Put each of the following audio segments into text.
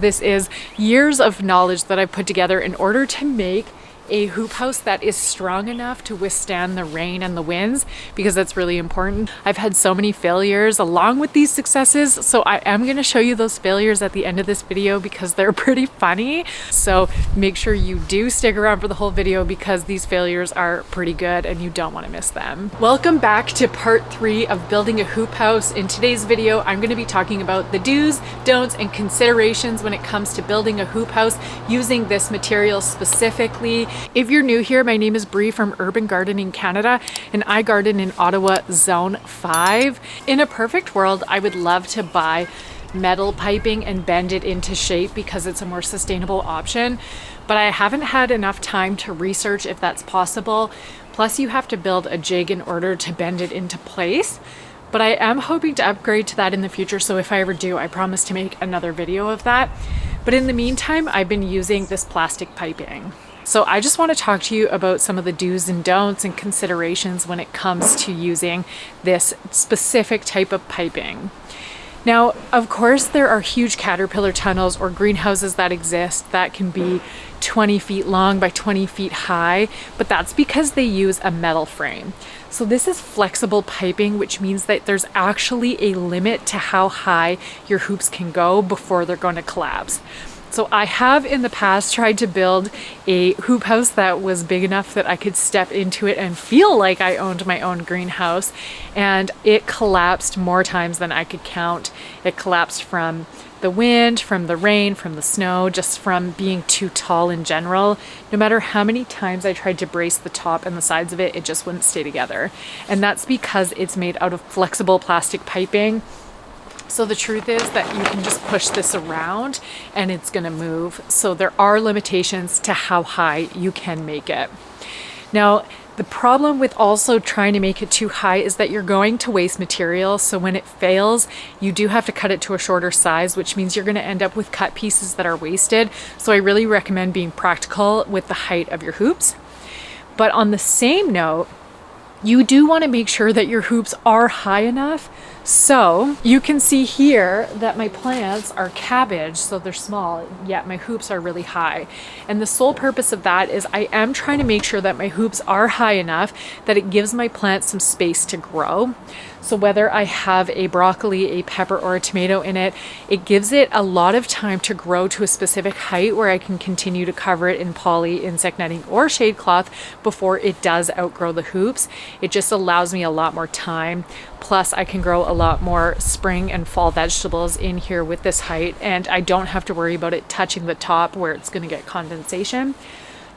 This is years of knowledge that I've put together in order to make a hoop house that is strong enough to withstand the rain and the winds, because that's really important. I've had so many failures along with these successes, so I am going to show you those failures at the end of this video because they're pretty funny. So make sure you do stick around for the whole video because these failures are pretty good and you don't want to miss them. Welcome back to part 3 of building a hoop house. In today's video, I'm going to be talking about the do's, don'ts, and considerations when it comes to building a hoop house using this material specifically. If you're new here, my name is Bree from Urban Gardening Canada, and I garden in Ottawa Zone 5. In a perfect world, I would love to buy metal piping and bend it into shape because it's a more sustainable option, but I haven't had enough time to research if that's possible. Plus, you have to build a jig in order to bend it into place. But I am hoping to upgrade to that in the future, so if I ever do, I promise to make another video of that. But in the meantime, I've been using this plastic piping. So I just want to talk to you about some of the do's and don'ts and considerations when it comes to using this specific type of piping. Now, of course, there are huge caterpillar tunnels or greenhouses that exist that can be 20 feet long by 20 feet high, but that's because they use a metal frame. So this is flexible piping, which means that there's actually a limit to how high your hoops can go before they're going to collapse. So I have in the past tried to build a hoop house that was big enough that I could step into it and feel like I owned my own greenhouse, and it collapsed more times than I could count. It collapsed from the wind, from the rain, from the snow, just from being too tall in general. No matter how many times I tried to brace the top and the sides of it, it just wouldn't stay together. And that's because it's made out of flexible plastic piping. So the truth is that you can just push this around and it's going to move. So there are limitations to how high you can make it. Now, the problem with also trying to make it too high is that you're going to waste material. So when it fails, you do have to cut it to a shorter size, which means you're going to end up with cut pieces that are wasted. So I really recommend being practical with the height of your hoops. But on the same note, you do want to make sure that your hoops are high enough. So you can see here that my plants are cabbage, so they're small, yet my hoops are really high. And the sole purpose of that is I am trying to make sure that my hoops are high enough that it gives my plants some space to grow. So whether I have a broccoli, a pepper, or a tomato in it, it gives it a lot of time to grow to a specific height where I can continue to cover it in poly, insect netting, or shade cloth before it does outgrow the hoops. It just allows me a lot more time. Plus, I can grow a lot more spring and fall vegetables in here with this height, and I don't have to worry about it touching the top where it's going to get condensation.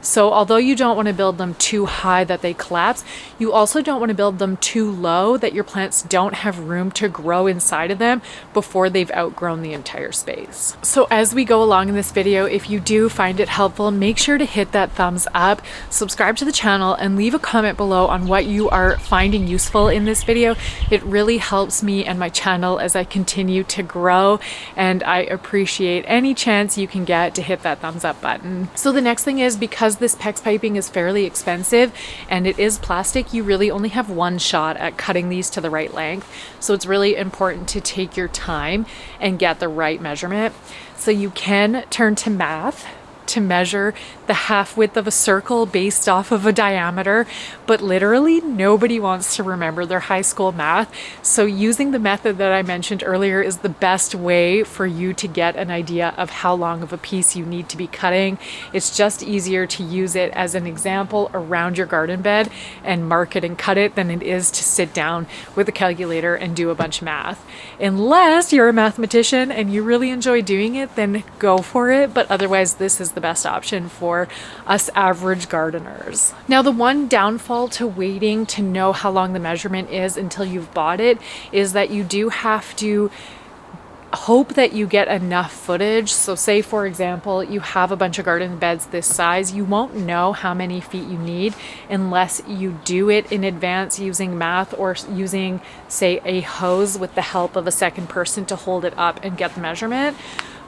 So although you don't want to build them too high that they collapse, you also don't want to build them too low that your plants don't have room to grow inside of them before they've outgrown the entire space. So as we go along in this video, if you do find it helpful, make sure to hit that thumbs up, subscribe to the channel, and leave a comment below on what you are finding useful in this video. It really helps me and my channel as I continue to grow, and I appreciate any chance you can get to hit that thumbs up button. So the next thing is, because this PEX piping is fairly expensive and it is plastic, you really only have one shot at cutting these to the right length. So it's really important to take your time and get the right measurement. So you can turn to math to measure the half width of a circle based off of a diameter, but literally nobody wants to remember their high school math. So using the method that I mentioned earlier is the best way for you to get an idea of how long of a piece you need to be cutting. It's just easier to use it as an example around your garden bed and mark it and cut it than it is to sit down with a calculator and do a bunch of math. Unless you're a mathematician and you really enjoy doing it, then go for it. But otherwise, this is the best option for us average gardeners. Now, the one downfall to waiting to know how long the measurement is until you've bought it is that you do have to hope that you get enough footage. So say, for example, you have a bunch of garden beds this size, you won't know how many feet you need unless you do it in advance using math or using, say, a hose with the help of a second person to hold it up and get the measurement.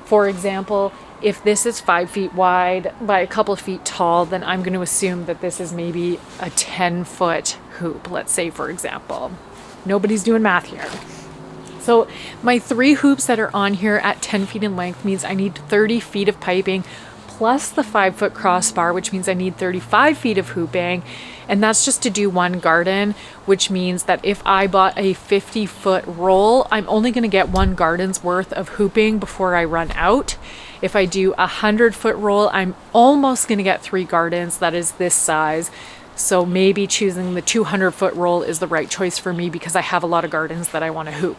For example, if this is 5 feet wide by a couple of feet tall, then I'm going to assume that this is maybe a 10-foot hoop, let's say, for example. Nobody's doing math here. So my 3 hoops that are on here at 10 feet in length means I need 30 feet of piping plus the 5-foot crossbar, which means I need 35 feet of hooping. And that's just to do one garden, which means that if I bought a 50-foot roll, I'm only going to get 1 garden's worth of hooping before I run out. If I do a 100-foot roll, I'm almost going to get 3 gardens. That is this size. So maybe choosing the 200-foot roll is the right choice for me because I have a lot of gardens that I want to hoop.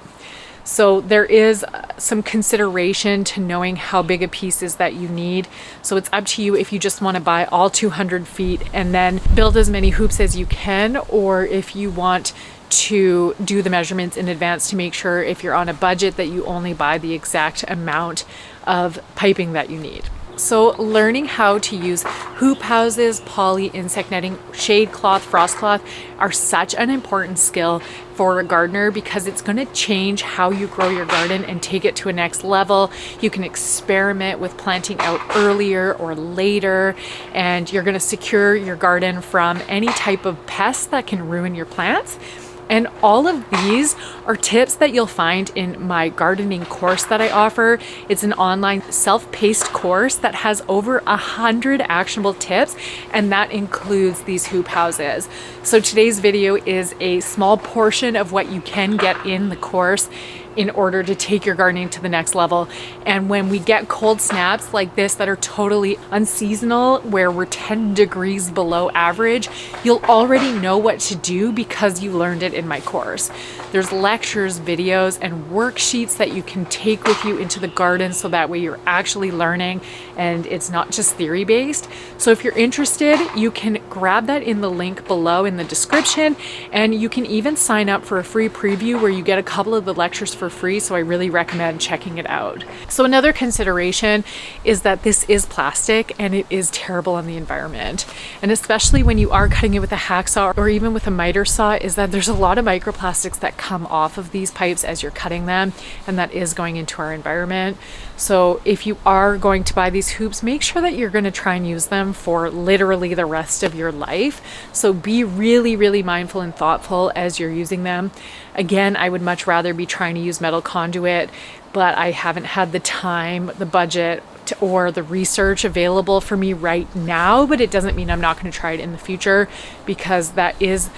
So there is some consideration to knowing how big a piece is that you need. So it's up to you if you just want to buy all 200 feet and then build as many hoops as you can, or if you want to do the measurements in advance to make sure if you're on a budget that you only buy the exact amount of piping that you need. So learning how to use hoop houses, poly, insect netting, shade cloth, frost cloth are such an important skill for a gardener because it's going to change how you grow your garden and take it to a next level. You can experiment with planting out earlier or later, and you're going to secure your garden from any type of pests that can ruin your plants. And all of these are tips that you'll find in my gardening course that I offer. It's an online self-paced course that has over 100 actionable tips, and that includes these hoop houses. So today's video is a small portion of what you can get in the course in order to take your gardening to the next level. And when we get cold snaps like this that are totally unseasonal, where we're 10 degrees below average, you'll already know what to do because you learned it in my course. There's lectures, videos, and worksheets that you can take with you into the garden so that way you're actually learning and it's not just theory based. So if you're interested, you can grab that in the link below in the description, and you can even sign up for a free preview where you get a couple of the lectures for free. So I really recommend checking it out. So another consideration is that this is plastic and it is terrible on the environment. And especially when you are cutting it with a hacksaw or even with a miter saw, is that there's a lot of microplastics that come off of these pipes as you're cutting them, and that is going into our environment. So if you are going to buy these hoops, make sure that you're going to try and use them for literally the rest of your life. So be really, really mindful and thoughtful as you're using them. Again, I would much rather be trying to use metal conduit, but I haven't had the time, the budget, or the research available for me right now. But it doesn't mean I'm not going to try it in the future, because that is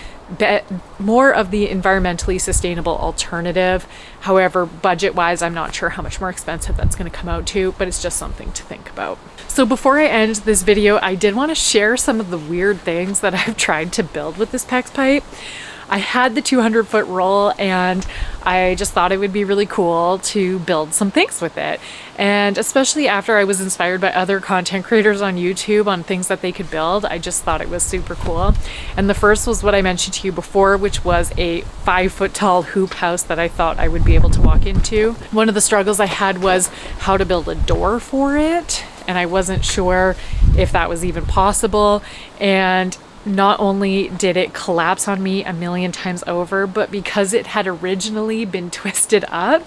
more of the environmentally sustainable alternative. However, budget-wise, I'm not sure how much more expensive that's going to come out to, but it's just something to think about. So before I end this video, I did want to share some of the weird things that I've tried to build with this PEX pipe. I had the 200-foot roll, and I just thought it would be really cool to build some things with it. And especially after I was inspired by other content creators on YouTube on things that they could build, I just thought it was super cool. And the first was what I mentioned to you before, which was a 5-foot tall hoop house that I thought I would be able to walk into. One of the struggles I had was how to build a door for it, and I wasn't sure if that was even possible. And not only did it collapse on me a million times over, but because it had originally been twisted up,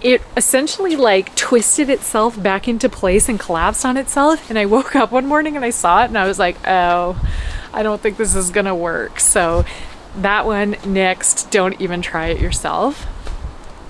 it essentially like twisted itself back into place and collapsed on itself. And I woke up one morning and I saw it and I was like, oh, I don't think this is gonna work. So that one, next, don't even try it yourself.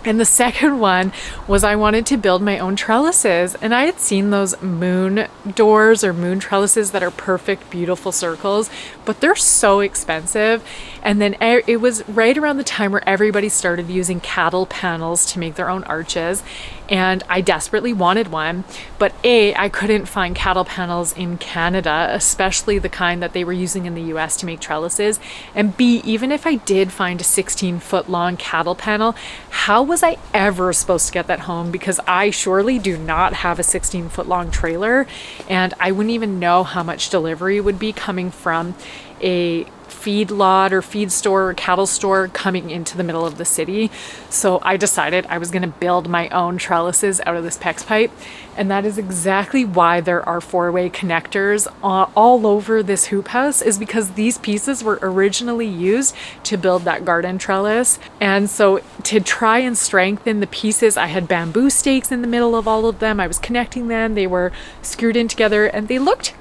And the second one was I wanted to build my own trellises, and I had seen those moon doors or moon trellises that are perfect, beautiful circles, but they're so expensive. And then it was right around the time where everybody started using cattle panels to make their own arches, and I desperately wanted one, but A, I couldn't find cattle panels in Canada, especially the kind that they were using in the US to make trellises, and B, even if I did find a 16-foot long cattle panel, how was I ever supposed to get that home? Because I surely do not have a 16-foot long trailer, and I wouldn't even know how much delivery would be coming from a feed lot or feed store or cattle store coming into the middle of the city. So I decided I was going to build my own trellises out of this PEX pipe, and that is exactly why there are 4-way connectors all over this hoop house, is because these pieces were originally used to build that garden trellis. And so to try and strengthen the pieces, I had bamboo stakes in the middle of all of them. I was connecting them, they were screwed in together, and they looked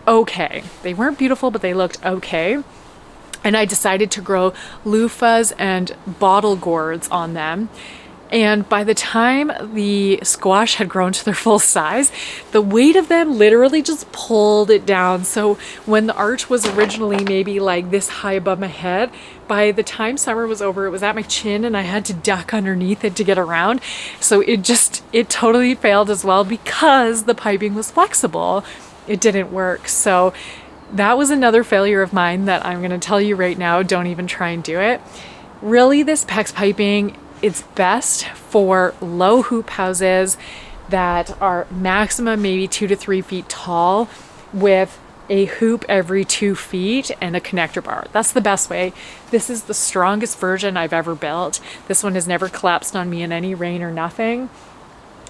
okay. They weren't beautiful, but they looked okay. And I decided to grow loofahs and bottle gourds on them. And by the time the squash had grown to their full size, the weight of them literally just pulled it down. So when the arch was originally maybe like this high above my head, by the time summer was over, it was at my chin and I had to duck underneath it to get around. So it totally failed as well because the piping was flexible. It didn't work. So that was another failure of mine that I'm going to tell you right now, don't even try and do it. Really, this PEX piping, it's best for low hoop houses that are maximum maybe 2 to 3 feet tall with a hoop every 2 feet and a connector bar. That's the best way. This is the strongest version I've ever built. This one has never collapsed on me in any rain or nothing.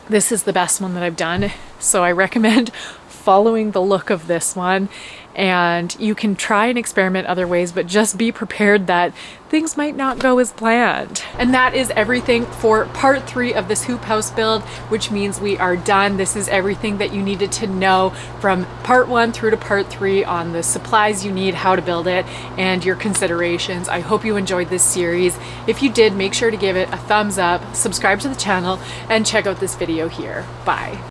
This is the best one that I've done. So I recommend following the look of this one, and you can try and experiment other ways, but just be prepared that things might not go as planned. And that is everything for part 3 of this hoop house build, which means we are done. This is everything that you needed to know from part 1 through to part 3 on the supplies you need, how to build it, and your considerations. I hope you enjoyed this series. If you did, make sure to give it a thumbs up, subscribe to the channel, and check out this video here. Bye.